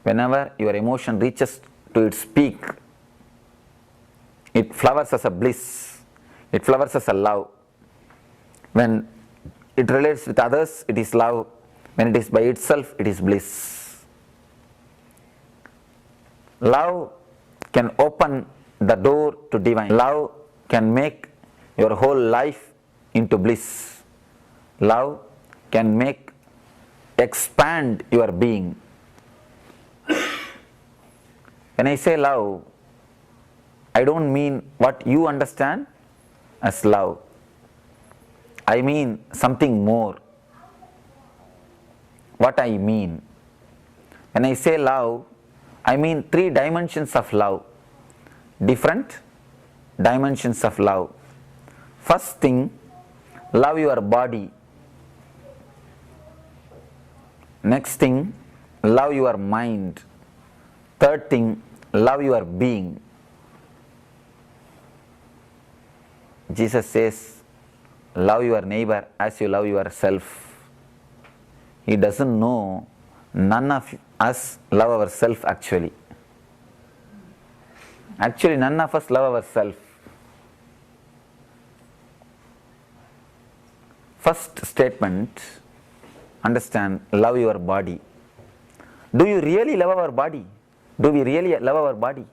Whenever your emotion reaches to its peak, it flowers as a bliss, it flowers as a love. When it relates with others, it is love. When it is by itself, it is bliss. Love can open the door to divine. Love can make your whole life into bliss. Love can expand your being. When I say love, I don't mean what you understand as love. I mean something more. What I mean? When I say love, I mean 3 dimensions of love. Different dimensions of love. First thing, love your body. Next thing, love your mind. Third thing, love your being. Jesus says, love your neighbor as you love yourself. He doesn't know none of us love ourselves actually. Actually, none of us love ourselves. First statement, understand, love your body. Do you really love our body? Do we really love our body?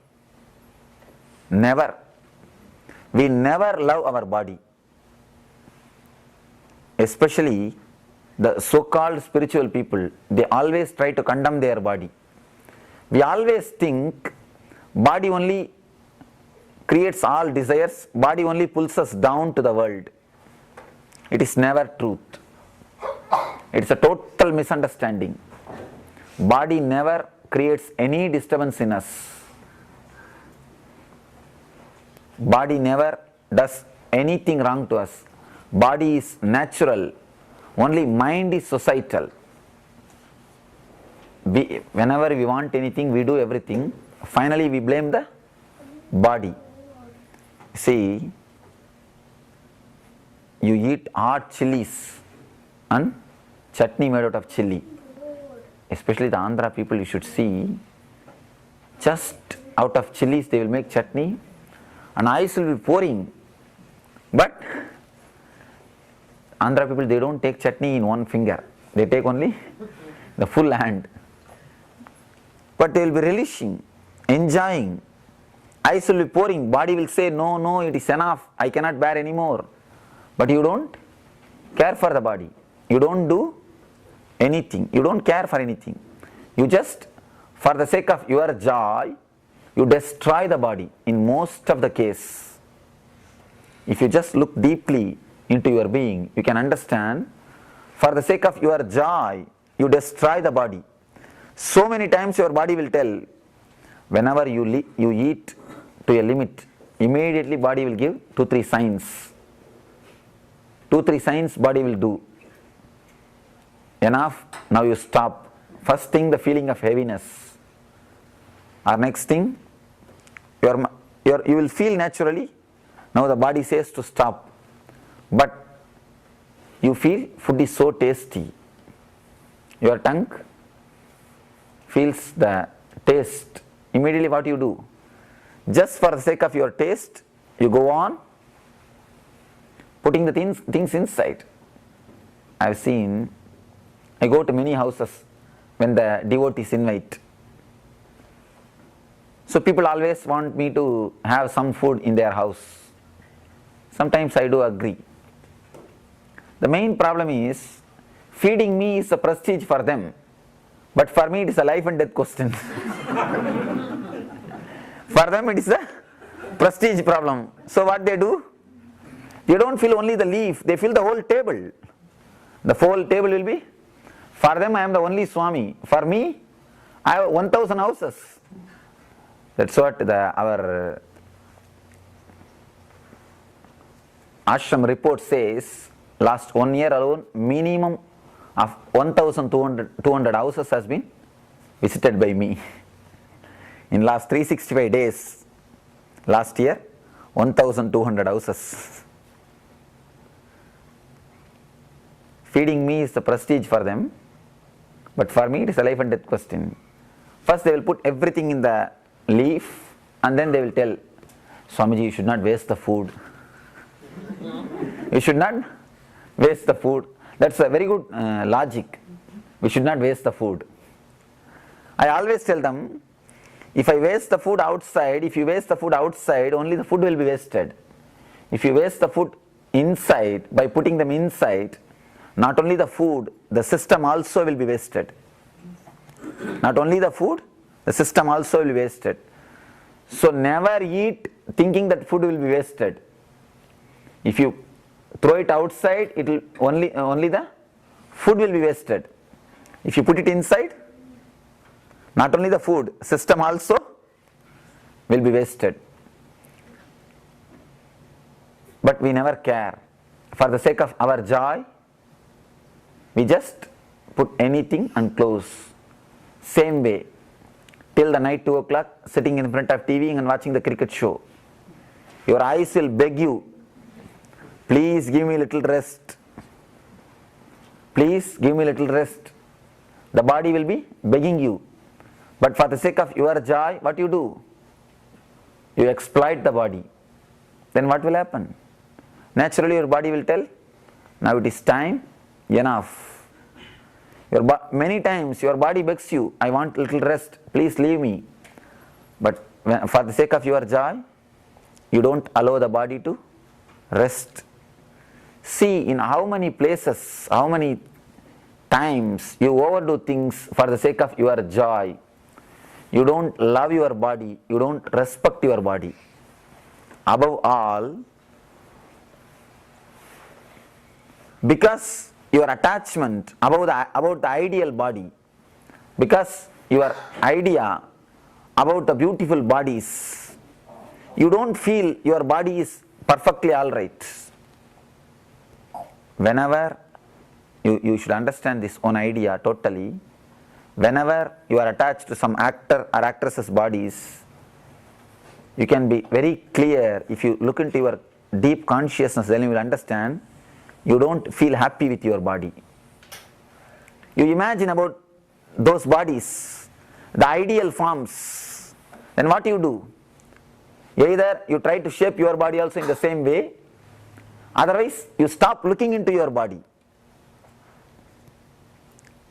Never. We never love our body. Especially the so-called spiritual people, they always try to condemn their body. We always think body only creates all desires, body only pulls us down to the world. It is never truth. It is a total misunderstanding. Body never creates any disturbance in us. Body never does anything wrong to us. Body is natural. Only mind is societal. Whenever we want anything, we do everything. Finally, we blame the body. See, you eat hot chilies and chutney made out of chili. Especially the Andhra people, you should see, just out of chilies they will make chutney and ice will be pouring. But Andhra people, they don't take chutney in one finger, they take only the full hand. But they will be relishing, enjoying. Ice will be pouring, body will say, no, no, it is enough, I cannot bear anymore. But you don't care for the body. You don't do anything. You don't care for anything. You just, for the sake of your joy, you destroy the body in most of the case. If you just look deeply into your being, you can understand, for the sake of your joy, you destroy the body. So many times your body will tell, whenever you eat to a limit, immediately body will give 2-3 signs. 2-3 signs body will do. Enough, now you stop. First thing, the feeling of heaviness. Or next thing, you will feel naturally, now the body says to stop. But you feel food is so tasty. Your tongue feels the taste. Immediately what you do? Just for the sake of your taste, you go on putting the things inside. I have seen, I go to many houses when the devotees invite. So people always want me to have some food in their house. Sometimes I do agree. The main problem is, feeding me is a prestige for them, but for me it is a life and death question. For them it is a prestige problem. So what they do? They don't feel only the leaf, they feel the whole table. The whole table will be, for them I am the only Swami. For me, I have 1000 houses. That's what our ashram report says. Last 1 year alone, minimum of 1,200 houses has been visited by me. In last 365 days, last year, 1,200 houses. Feeding me is the prestige for them, but for me it is a life and death question. First they will put everything in the leaf and then they will tell, Swamiji, you should not waste the food. You should not waste the food. That's a very good logic. We should not waste the food. I always tell them, if I waste the food outside, if you waste the food outside, only the food will be wasted. If you waste the food inside, by putting them inside, not only the food, the system also will be wasted. Not only the food, the system also will be wasted. So never eat thinking that food will be wasted. If you throw it outside, it will only the food will be wasted. If you put it inside, not only the food, system also will be wasted. But we never care. For the sake of our joy, we just put anything and close. Same way, till the night 2 o'clock, sitting in front of TV and watching the cricket show. Your eyes will beg you, please give me a little rest. Please give me a little rest. The body will be begging you. But for the sake of your joy, what you do? You exploit the body. Then what will happen? Naturally your body will tell, now it is time, enough. Many times your body begs you, I want a little rest, please leave me. But for the sake of your joy, you don't allow the body to rest. See in how many places, how many times you overdo things for the sake of your joy. You don't love your body, you don't respect your body. Above all, because your attachment about the ideal body, because your idea about the beautiful bodies, you don't feel your body is perfectly alright. Whenever you should understand this one idea totally, whenever you are attached to some actor or actress's bodies, you can be very clear. If you look into your deep consciousness, then you will understand you don't feel happy with your body. You imagine about those bodies, the ideal forms, then what you do? Either you try to shape your body also in the same way, otherwise you stop looking into your body.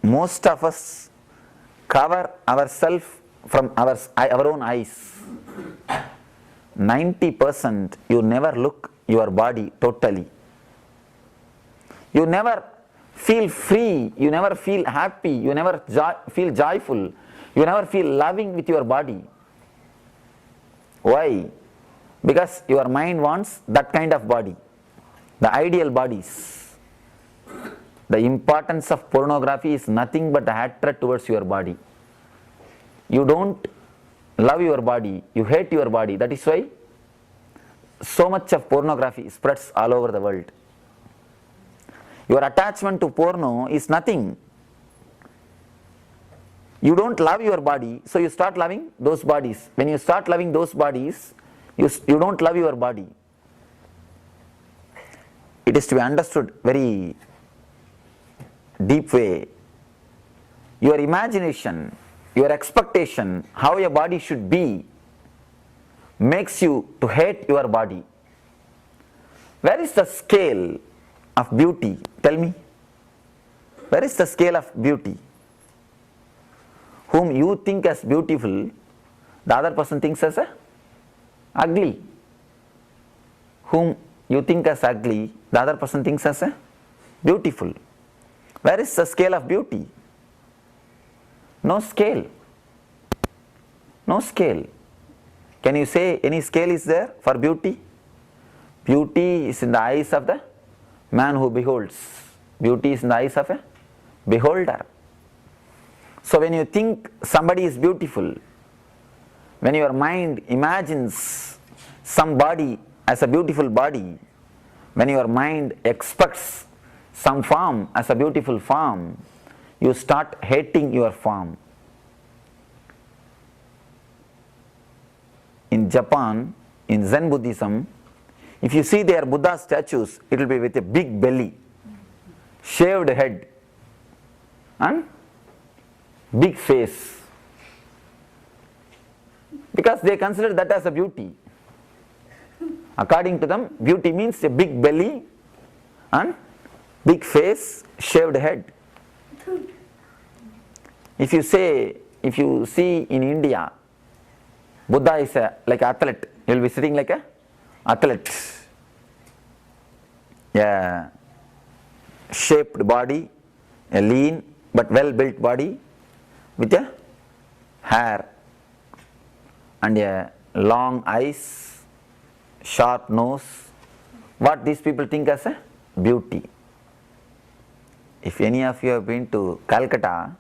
Most of us cover ourselves from our own eyes. 90% you never look your body totally. You never feel free, you never feel happy, you never feel joyful, you never feel loving with your body. Why? Because your mind wants that kind of body, the ideal bodies. The importance of pornography is nothing but a hatred towards your body. You don't love your body, you hate your body. That is why so much of pornography spreads all over the world. Your attachment to porno is nothing. You don't love your body, so you start loving those bodies. When you start loving those bodies, you don't love your body. It is to be understood very deep way. Your imagination, your expectation, how your body should be, makes you to hate your body. Where is the scale of beauty? Tell me. Where is the scale of beauty? Whom you think as beautiful, the other person thinks as ugly. Whom you think as ugly, the other person thinks as beautiful. Where is the scale of beauty? No scale. No scale. Can you say any scale is there for beauty? Beauty is in the eyes of the man who beholds. Beauty is in the eyes of a beholder. So when you think somebody is beautiful, when your mind imagines somebody as a beautiful body, when your mind expects some form as a beautiful form, you start hating your form. In Japan, in Zen Buddhism, if you see their Buddha statues, it will be with a big belly, shaved head and big face. because they consider that as a beauty. According to them, beauty means a big belly and big face, shaved head. If you see in India, Buddha is like an athlete, he will be sitting like an athlete. A shaped body, a lean but well built body with a hair and a long eyes, sharp nose. What these people think as a beauty. If any of you have been to Calcutta,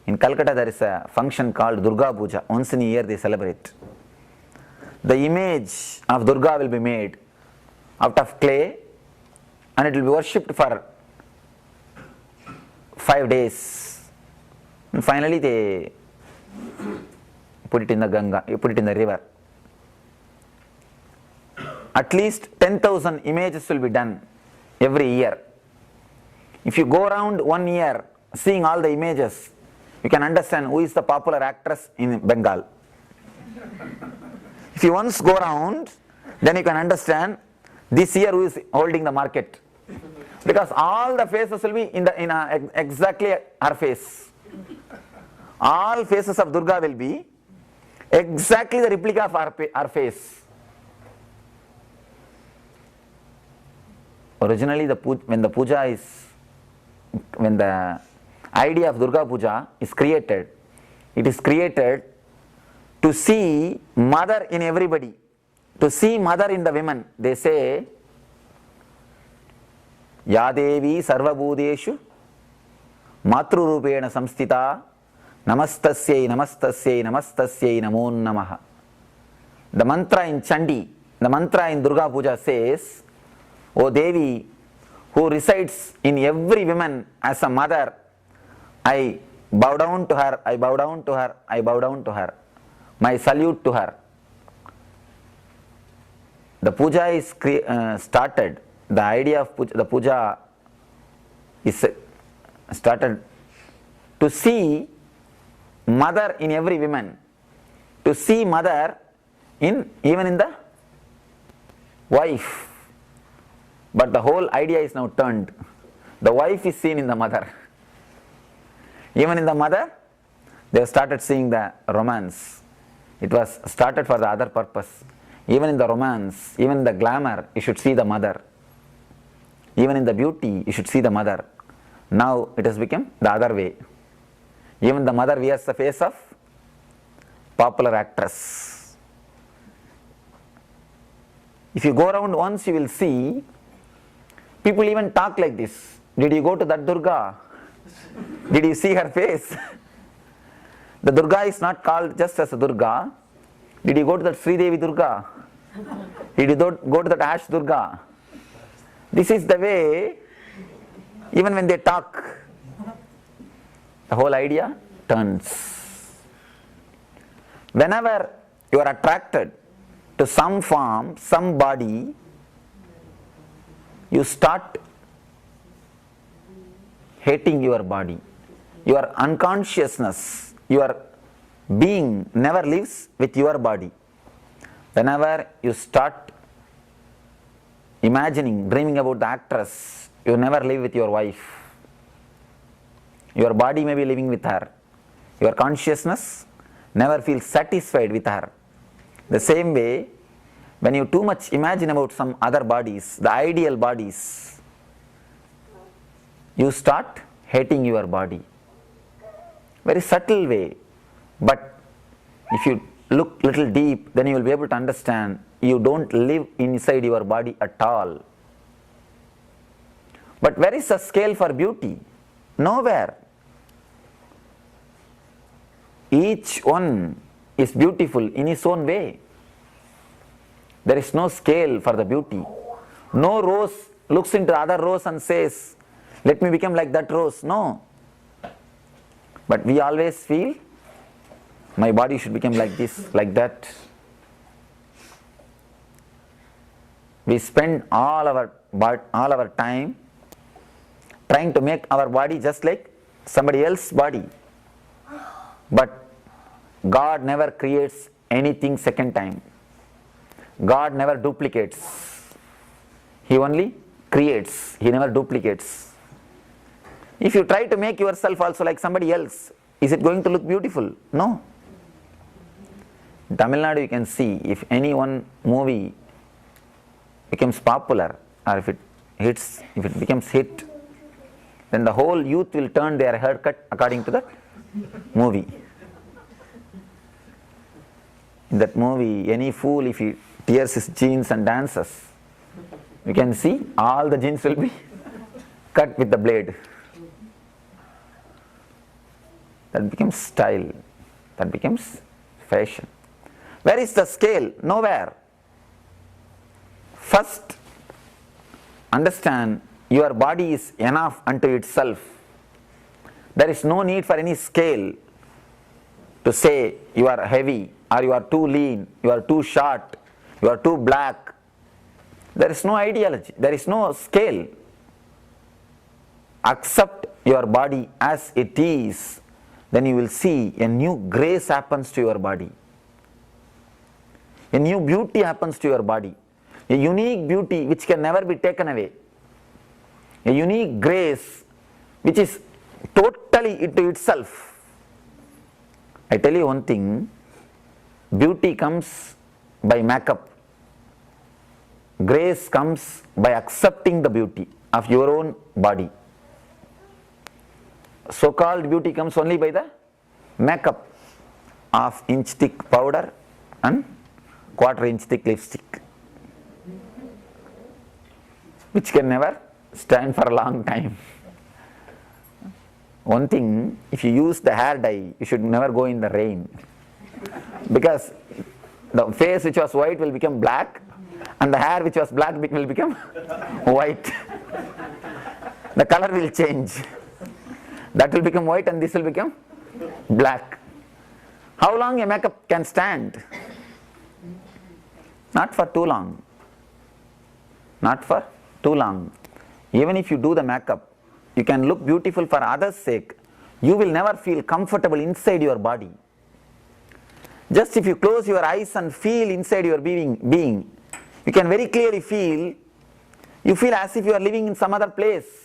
in Calcutta there is a function called Durga Puja. Once in a year they celebrate. The image of Durga will be made out of clay and it will be worshipped for 5 days. And finally they put it in the Ganga, you put it in the river. At least 10,000 images will be done every year. If you go around 1 year seeing all the images, you can understand who is the popular actress in Bengal. If you once go around, then you can understand this year who is holding the market. Because all the faces will be exactly her face. All faces of Durga will be exactly the replica of her face. Originally, when the idea of Durga Puja is created, it is created to see mother in everybody, to see mother in the women. They say, Ya Devi Sarvabhudeshu Matrurupena Samstita Namastasyai Namastasyai Namastasyai Namo Namaha. The mantra in Chandi, the mantra in Durga Puja says, O Devi, who resides in every woman as a mother, I bow down to her, I bow down to her, I bow down to her. My salute to her. The puja is started, the idea of the puja is started to see mother in every woman, to see mother even in the wife. But the whole idea is now turned. The wife is seen in the mother. Even in the mother, they have started seeing the romance. It was started for the other purpose. Even in the romance, even in the glamour, you should see the mother. Even in the beauty, you should see the mother. Now it has become the other way. Even the mother wears the face of popular actress. If you go around once, you will see people even talk like this. Did you go to that Durga? Did you see her face? The Durga is not called just as a Durga. Did you go to that Sri Devi Durga? Did you go to that Ash Durga? This is the way, even when they talk, the whole idea turns. Whenever you are attracted to some form, some body, you start hating your body. Your unconsciousness, your being never lives with your body. Whenever you start imagining, dreaming about the actress, you never live with your wife. Your body may be living with her. Your consciousness never feels satisfied with her. The same way, when you too much imagine about some other bodies, the ideal bodies, you start hating your body. Very subtle way, but if you look little deep, then you will be able to understand you don't live inside your body at all. But where is the scale for beauty? Nowhere. Each one is beautiful in its own way. There is no scale for the beauty. No rose looks into the other rose and says, let me become like that rose. No. But we always feel, my body should become like this, like that. We spend all our time trying to make our body just like somebody else's body. But God never creates anything second time. God never duplicates. He only creates. He never duplicates. If you try to make yourself also like somebody else, is it going to look beautiful? No. In Tamil Nadu you can see, if any one movie becomes popular, or if it becomes hit, then the whole youth will turn their haircut according to that movie. In that movie, any fool, if he tears his jeans and dances, you can see all the jeans will be cut with the blade. That becomes style. That becomes fashion. Where is the scale? Nowhere. First, understand your body is enough unto itself. There is no need for any scale to say you are heavy, or you are too lean, you are too short, you are too black. There is no ideology, there is no scale. Accept your body as it is, then you will see a new grace happens to your body. A new beauty happens to your body. A unique beauty which can never be taken away. A unique grace which is totally into itself. I tell you one thing, beauty comes by makeup. Grace comes by accepting the beauty of your own body. So-called beauty comes only by the makeup of inch thick powder and quarter inch thick lipstick, which can never stand for a long time. One thing, if you use the hair dye, you should never go in the rain, because the face which was white will become black, and the hair which was black will become white. The color will change. That will become white and this will become black. How long a makeup can stand? Not for too long. Not for too long. Even if you do the makeup, you can look beautiful for others' sake. You will never feel comfortable inside your body. Just if you close your eyes and feel inside your being, you can very clearly feel, you feel as if you are living in some other place.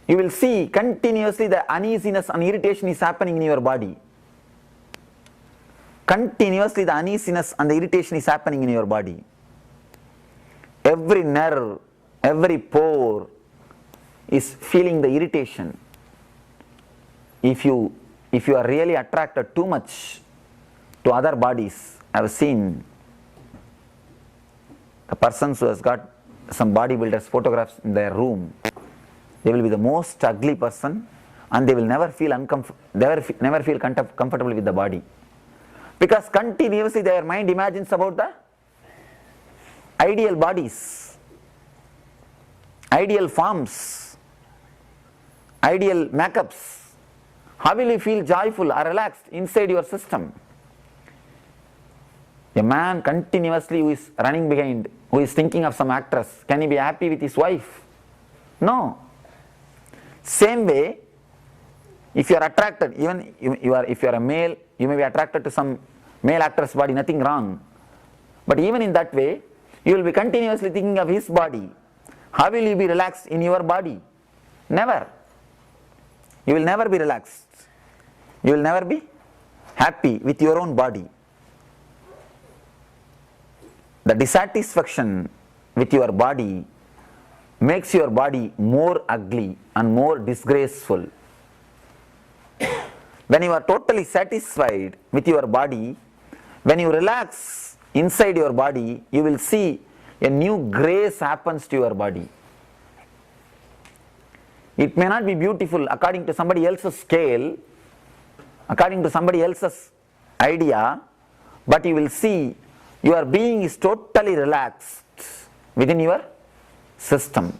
You will see continuously the uneasiness and irritation is happening in your body. Continuously the uneasiness and the irritation is happening in your body. Every nerve, every pore is feeling the irritation. If you are really attracted too much to other bodies, I have seen a person who has got some bodybuilders' photographs in their room. They will be the most ugly person, and they will never feel comfortable with the body, because continuously their mind imagines about the ideal bodies, ideal forms, ideal makeups. How will you feel joyful or relaxed inside your system? A man continuously who is running behind, who is thinking of some actress, can he be happy with his wife? No. Same way, if you are attracted, even if you are a male, you may be attracted to some male actor's body, nothing wrong. But even in that way, you will be continuously thinking of his body. How will you be relaxed in your body? Never. You will never be relaxed. You will never be happy with your own body. The dissatisfaction with your body makes your body more ugly and more disgraceful. When you are totally satisfied with your body, when you relax inside your body, you will see a new grace happens to your body. It may not be beautiful according to somebody else's scale, according to somebody else's idea, but you will see your being is totally relaxed within your system.